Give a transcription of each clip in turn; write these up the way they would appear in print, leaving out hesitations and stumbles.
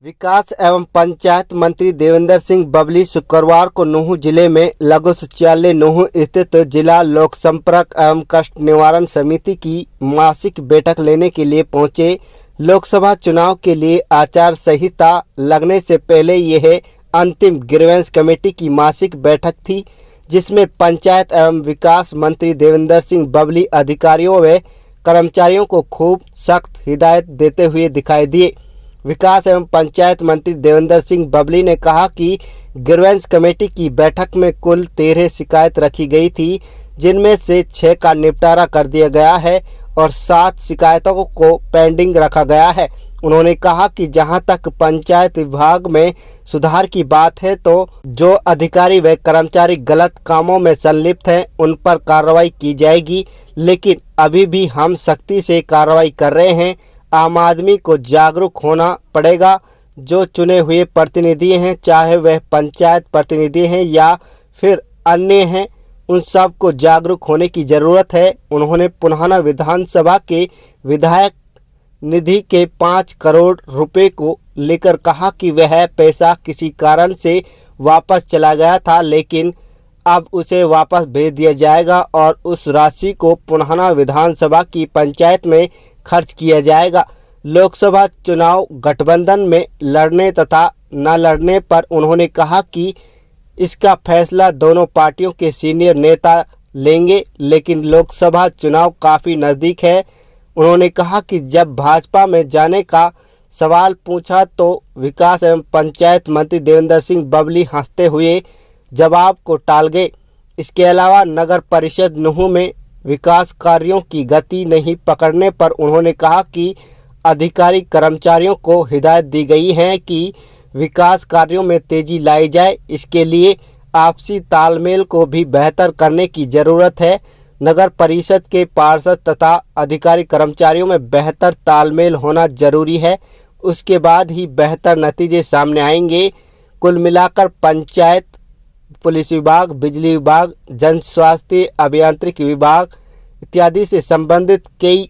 विकास एवं पंचायत मंत्री देवेंद्र सिंह बबली शुक्रवार को नूंह जिले में लघु शौचालय नूंह स्थित जिला लोक संपर्क एवं कष्ट निवारण समिति की मासिक बैठक लेने के लिए पहुंचे। लोकसभा चुनाव के लिए आचार संहिता लगने से पहले यह अंतिम ग्रीवेंस कमेटी की मासिक बैठक थी, जिसमें पंचायत एवं विकास मंत्री देवेंद्र सिंह बबली अधिकारियों व कर्मचारियों को खूब सख्त हिदायत देते हुए दिखाई दिए। विकास एवं पंचायत मंत्री देवेंद्र सिंह बबली ने कहा कि ग्रीवेंस कमेटी की बैठक में कुल 13 शिकायत रखी गई थी, जिनमें से 6 का निपटारा कर दिया गया है और 7 शिकायतों को पेंडिंग रखा गया है। उन्होंने कहा कि जहां तक पंचायत विभाग में सुधार की बात है, तो जो अधिकारी व कर्मचारी गलत कामों में संलिप्त हैं उन पर कार्रवाई की जाएगी, लेकिन अभी भी हम सख्ती से कार्रवाई कर रहे हैं। आम आदमी को जागरूक होना पड़ेगा। जो चुने हुए प्रतिनिधि हैं, चाहे वह पंचायत प्रतिनिधि हैं या फिर अन्य हैं, उन सब को जागरूक होने की ज़रूरत है। उन्होंने पुनः विधानसभा के विधायक निधि के 5 करोड़ रुपए को लेकर कहा कि वह पैसा किसी कारण से वापस चला गया था, लेकिन अब उसे वापस भेज दिया जाएगा और उस राशि को पुनः विधानसभा की पंचायत में खर्च किया जाएगा। लोकसभा चुनाव गठबंधन में लड़ने तथा न लड़ने पर उन्होंने कहा कि इसका फैसला दोनों पार्टियों के सीनियर नेता लेंगे, लेकिन लोकसभा चुनाव काफ़ी नज़दीक है। उन्होंने कहा कि जब भाजपा में जाने का सवाल पूछा तो विकास एवं पंचायत मंत्री देवेंद्र सिंह बबली हंसते हुए जवाब को टाल गए। इसके अलावा नगर परिषद नूंह में विकास कार्यों की गति नहीं पकड़ने पर उन्होंने कहा कि अधिकारी कर्मचारियों को हिदायत दी गई है कि विकास कार्यों में तेजी लाई जाए। इसके लिए आपसी तालमेल को भी बेहतर करने की ज़रूरत है। नगर परिषद के पार्षद तथा अधिकारी कर्मचारियों में बेहतर तालमेल होना जरूरी है, उसके बाद ही बेहतर नतीजे सामने आएंगे। कुल मिलाकर पंचायत, पुलिस विभाग, बिजली विभाग, जन स्वास्थ्य अभियांत्रिकी विभाग इत्यादि से संबंधित कई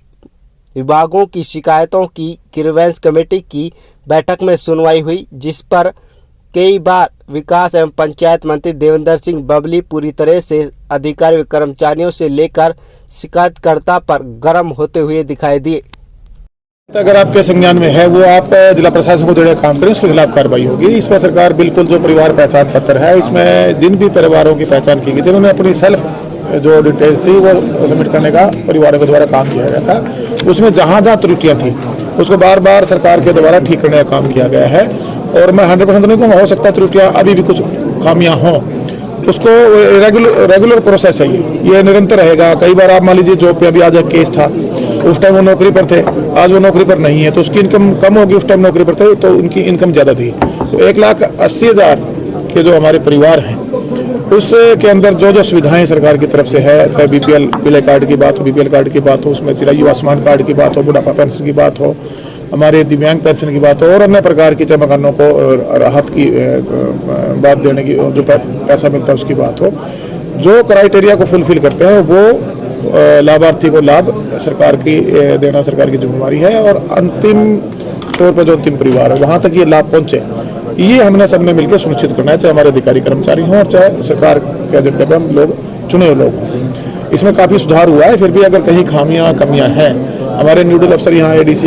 विभागों की शिकायतों की ग्रीवेंस कमेटी की बैठक में सुनवाई हुई, जिस पर कई बार विकास एवं पंचायत मंत्री देवेंद्र सिंह बबली पूरी तरह से अधिकारी व कर्मचारियों से लेकर शिकायतकर्ता पर गर्म होते हुए दिखाई दिए। अगर आपके संज्ञान में है वो आप जिला प्रशासन को देने काम करें, उसके खिलाफ कार्रवाई होगी। इसमें सरकार बिल्कुल जो परिवार पहचान पत्र है, इसमें जिन भी परिवारों की पहचान की गई थी उन्होंने अपनी सेल्फ जो डिटेल्स थी वो सबमिट करने का परिवारों के द्वारा काम किया गया था। उसमें जहाँ जहाँ त्रुटियाँ थी उसको बार बार सरकार के द्वारा ठीक करने का काम किया गया है। और मैं 100% नहीं कहूँगा, हो सकता है त्रुटियाँ अभी भी कुछ खामियाँ हों, उसको रेगुलर प्रोसेस है, ये निरंतर रहेगा। कई बार आप मान लीजिए जॉब पे अभी आज एक केस था, उस टाइम वो नौकरी पर थे, आज वो नौकरी पर नहीं है, तो उसकी इनकम कम होगी। उस टाइम नौकरी पर थे तो उनकी इनकम ज़्यादा थी। तो 1,80,000 के जो हमारे परिवार हैं उसके अंदर जो जो सुविधाएं सरकार की तरफ से है, चाहे BPL पीले कार्ड की बात हो, BPL कार्ड की बात हो, उसमें चिरायु आयुष्मान कार्ड की बात हो, बुढ़ापा पेंशन की बात हो, हमारे दिव्यांग पेंशन की बात हो, और अन्य प्रकार की चाहे मकानों को राहत की बात देने की जो पैसा मिलता है उसकी बात हो, जो क्राइटेरिया को फुलफिल करते हैं वो लाभार्थी को लाभ सरकार की देना सरकार की जिम्मेवारी है। और अंतिम तौर पर जो अंतिम परिवार है वहाँ तक ये लाभ पहुँचे, ये हमने सबने मिलकर सुनिश्चित करना है, चाहे हमारे अधिकारी कर्मचारी हों और चाहे सरकार के एजेंडे पर हम लोग चुने हुए लोग हों। इसमें काफ़ी सुधार हुआ है, फिर भी अगर कहीं खामियां कमियां हैं, हमारे न्यूडल अफसर यहाँ ADC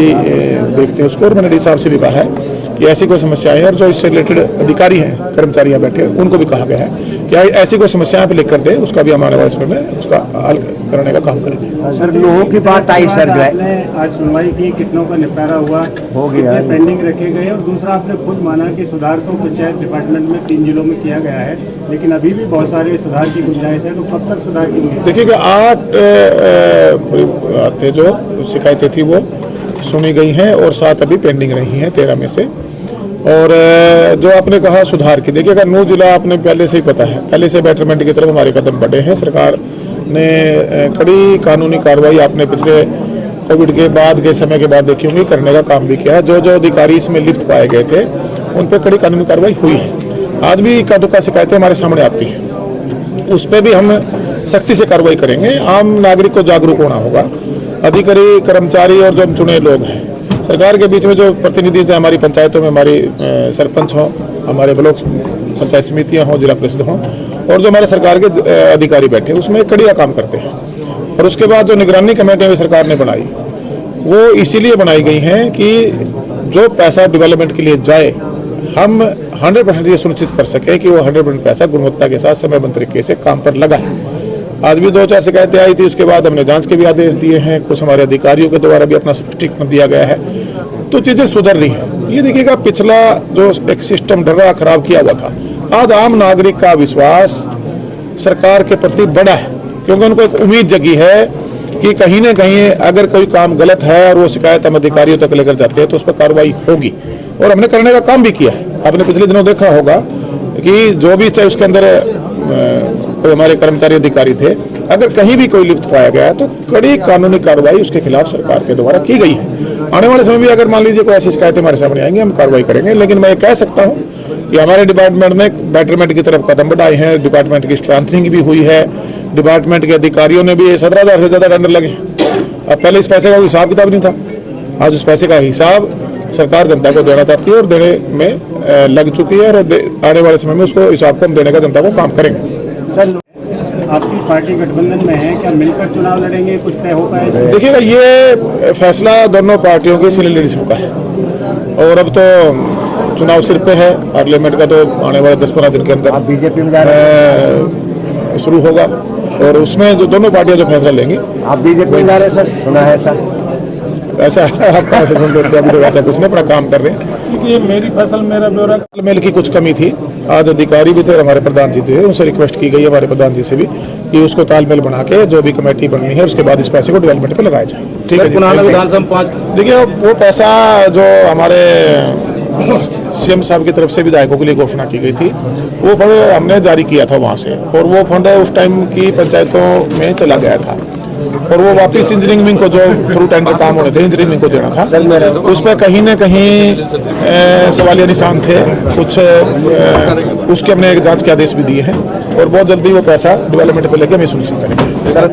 देखते हैं उसको, और मैंने DC साहब से भी कहा है कि ऐसी कोई समस्याएं हैं, और जो इससे रिलेटेड अधिकारी हैं, कर्मचारी यहाँ बैठे हैं, उनको भी कहा गया है कि ऐसी कोई समस्याएं पे लिख कर दें, उसका भी हमारे वाले में उसका हल करने का काम करेंगे। सर, लोगों की बात आई सर, जो है आज सुनवाई की, कितनों का निपटारा हुआ, हो गया, पेंडिंग रखे गए, और दूसरा आपने खुद माना कि सुधार तो पंचायत डिपार्टमेंट में 3 जिलों में किया गया है, लेकिन अभी भी बहुत सारे सुधार की गुंजाइश है, तो कब तक सुधार की उम्मीद? देखिए कि 8 जो शिकायतें थी वो सुनी गई हैं और 7 अभी पेंडिंग रही हैं 13 में से। और जो आपने कहा सुधार की, देखिए अगर नूंह जिला आपने पहले से ही पता है, पहले से बेटरमेंट की तरफ हमारे कदम बढ़े हैं। सरकार ने कड़ी कानूनी कार्रवाई आपने पिछले कोविड के बाद के समय के बाद देखी होंगी करने का काम भी किया है। जो जो अधिकारी इसमें लिप्त पाए गए थे उन पर कड़ी कानूनी कार्रवाई हुई है। आज भी इक्का दुक्का शिकायतें हमारे सामने आती हैं, उस पर भी हम सख्ती से कार्रवाई करेंगे। आम नागरिक को जागरूक होना होगा, अधिकारी कर्मचारी और जो चुने लोग हैं सरकार के बीच में जो प्रतिनिधि चाहे हमारी पंचायतों में हमारी सरपंच हों, हमारे ब्लॉक पंचायत समितियां हों, जिला परिषद हों, और जो हमारे सरकार के अधिकारी बैठे उसमें कड़िया काम करते हैं। और उसके बाद जो निगरानी कमेटियां भी सरकार ने बनाई वो इसीलिए बनाई गई हैं कि जो पैसा डेवलपमेंट के लिए जाए हम 100% ये सुनिश्चित कर सकें कि वो 100% पैसा गुणवत्ता के साथ समयबद्ध तरीके से काम पर लगा। आज भी 2-4 शिकायतें आई थी, उसके बाद हमने जांच के भी आदेश दिए हैं, कुछ हमारे अधिकारियों के द्वारा भी अपना स्पष्टीकरण दिया गया है, तो चीज़ें सुधर रही हैं। ये देखिएगा पिछला जो एक सिस्टम डरा खराब किया हुआ था, आज आम नागरिक का विश्वास सरकार के प्रति बड़ा है, क्योंकि उनको एक उम्मीद जगी है कि कहीं ना कहीं अगर कोई काम गलत है और वो शिकायत हम अधिकारियों तक लेकर जाते हैं तो उस पर कार्रवाई होगी, और हमने करने का काम भी किया है। आपने पिछले दिनों देखा होगा कि जो भी चाहे उसके अंदर कोई हमारे कर्मचारी अधिकारी थे, अगर कहीं भी कोई लिप्त पाया गया तो कड़ी कानूनी कार्रवाई उसके खिलाफ सरकार के द्वारा की गई है। आने वाले समय में अगर मान लीजिए कोई ऐसी शिकायतें हमारे सामने आएंगी हम कार्रवाई करेंगे। लेकिन मैं कह सकता हूँ कि हमारे डिपार्टमेंट में बेटरमेंट की तरफ कदम बढ़ाए हैं, डिपार्टमेंट की स्ट्रेंथनिंग भी हुई है, डिपार्टमेंट के अधिकारियों ने भी 17,000 से ज़्यादा टेंडर लगे। अब पहले इस पैसे का कोई हिसाब किताब नहीं था, आज उस पैसे का हिसाब सरकार जनता को देना चाहती है और देने में लग चुकी है, और आने वाले समय में उसको हिसाब को हम देने का जनता को काम करेंगे। आपकी पार्टी गठबंधन में है, क्या मिलकर चुनाव लड़ेंगे, कुछ तय हो पाएगा? देखिएगा ये फैसला दोनों पार्टियों की सीनियर लीडरशिप का है, और अब तो चुनाव सिर पे है, पार्लियामेंट का तो आने वाले 10-15 दिन के अंदर बीजेपी में जा रहे हैं? शुरू होगा, और उसमें जो दोनों पार्टियां जो फैसला लेंगी। आप बीजेपी में जा रहे हैं सर, सुना है सर? ऐसा आप कहाँ से सुन लेते हैं? अभी तो ऐसा कुछ नहीं, अपना काम कर रहे हैं। क्योंकि मेरी फसल मेरा ब्यौरा तालमेल की कुछ कमी थी, आज अधिकारी भी थे और हमारे प्रधान जी थे, उनसे रिक्वेस्ट की गई हमारे प्रधान जी से भी कि उसको तालमेल बना के जो भी कमेटी बननी है उसके बाद इस पैसे को डेवलपमेंट पे लगाया जाए। ठीक है जी। देखिए वो पैसा जो हमारे सीएम साहब की तरफ से विधायकों के लिए घोषणा की गई थी वो फंड हमने जारी किया था वहाँ से, और वो फंड उस टाइम की पंचायतों में चला गया था, और वो वापस इंजीनियरिंग विंग को जो थ्रू टेंडर काम होने थे इंजीनियरिंग विंग को देना था, उस पर कहीं न कहीं सवालिया निशान थे कुछ, उसके हमने एक जांच के आदेश भी दिए हैं, और बहुत जल्दी वो पैसा डेवलपमेंट पे लेके हमें सुनिश्चित करेंगे।